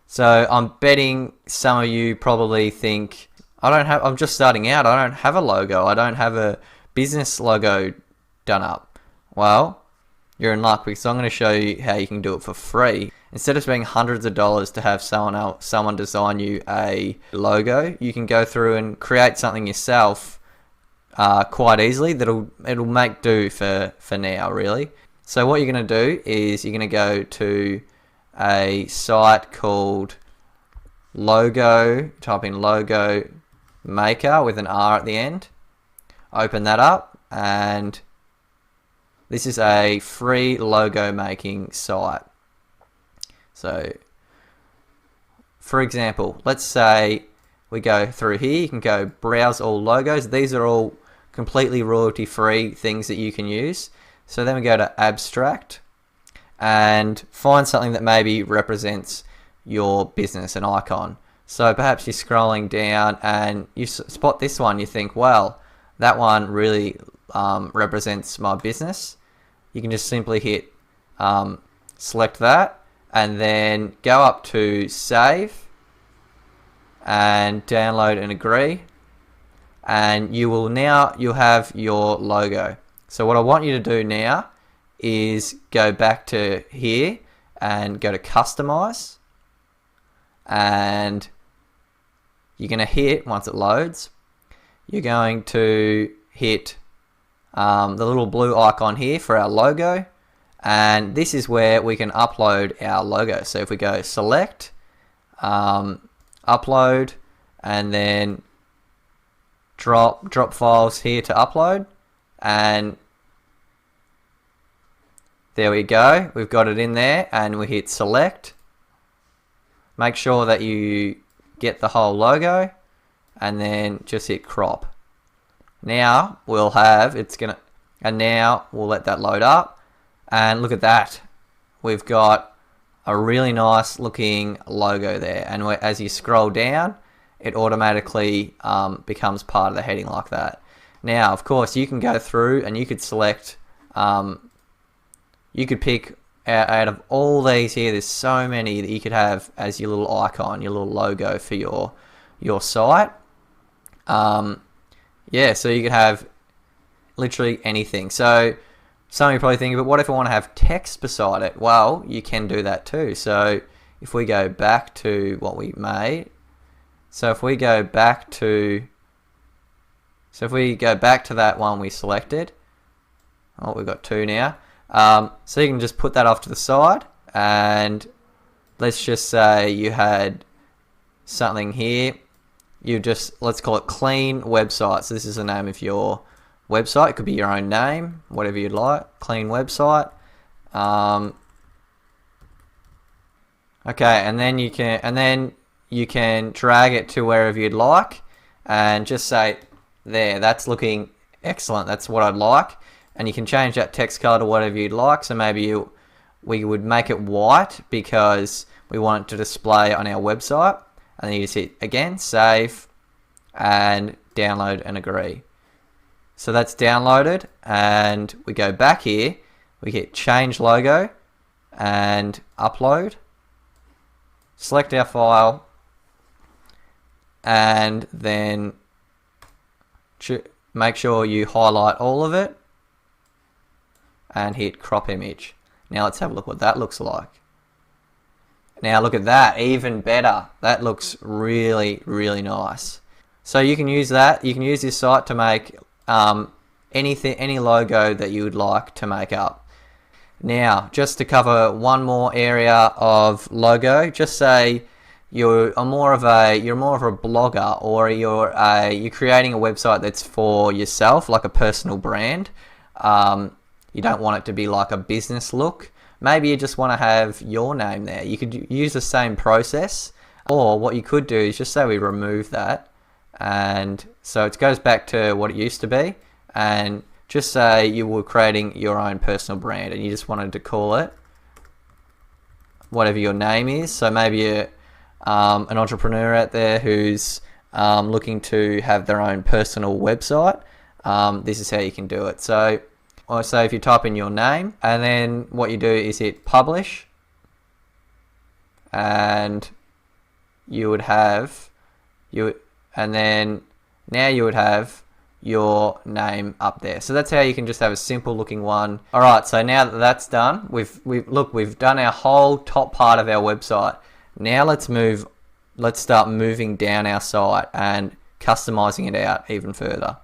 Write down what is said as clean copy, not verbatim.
So I'm betting some of you probably think, I'm just starting out, I don't have a logo, I don't have a business logo done up. Well, you're in luck, because I'm going to show you how you can do it for free. Instead of spending hundreds of dollars to have someone design you a logo, you can go through and create something yourself quite easily it'll make do for now, really. So what you're going to do is you're going to go to a site called type in logo maker with an R at the end. Open that up, and this is a free logo making site. So for example, let's say we go through here, you can go browse all logos. These are all completely royalty free things that you can use. So then we go to abstract and find something that maybe represents your business, an icon. So perhaps you're scrolling down and you spot this one, you think, well, that one really represents my business. You can just simply hit select that and then go up to save and download and agree, and you'll have your logo. So what I want you to do now is go back to here and go to customize, and you're going to hit, once it loads, you're going to hit the little blue icon here for our logo, and this is where we can upload our logo. So if we go select, upload, and then drop files here to upload, and there we go, we've got it in there, and we hit select. Make sure that you get the whole logo, and then just hit crop. Now we'll have now we'll let that load up, and look at that, we've got a really nice looking logo there, and as you scroll down, it automatically becomes part of the heading like that. Now, of course, you can go through and you could select, you could pick out of all these here, there's so many that you could have as your little icon, your little logo for your site. Yeah, so you could have literally anything. So some of you probably think, but what if I want to have text beside it? Well, you can do that too. So if we go back to what we made, so if we go back to that one we selected, oh, we've got two now. So you can just put that off to the side, and let's just say you had something here. Let's call it clean website. So this is the name of your website. It could be your own name, whatever you'd like. Clean website. Okay, and then you can drag it to wherever you'd like, and just say, there, that's looking excellent. That's what I'd like. And you can change that text color to whatever you'd like. So maybe we would make it white because we want it to display on our website. And then you just hit again, save, and download and agree. So that's downloaded, and we go back here, we hit change logo and upload, select our file, and then make sure you highlight all of it and hit crop image. Now let's have a look what that looks like. Now look at that, even better. That looks really, really nice. So you can use that. You can use this site to make any logo that you would like to make up. Now, just to cover one more area of logo, just say you're more of a blogger, or you're creating a website that's for yourself, like a personal brand. You don't want it to be like a business look. Maybe you just want to have your name there. You could use the same process, or what you could do is just say we remove that, and so it goes back to what it used to be, and just say you were creating your own personal brand and you just wanted to call it whatever your name is. So maybe you're an entrepreneur out there who's looking to have their own personal website. This is how you can do it. So if you type in your name, and then what you do is hit publish, and you would have and then now you would have your name up there. So that's how you can just have a simple looking one. All right, so now that that's done, we've done our whole top part of our website. Now let's start moving down our site and customizing it out even further.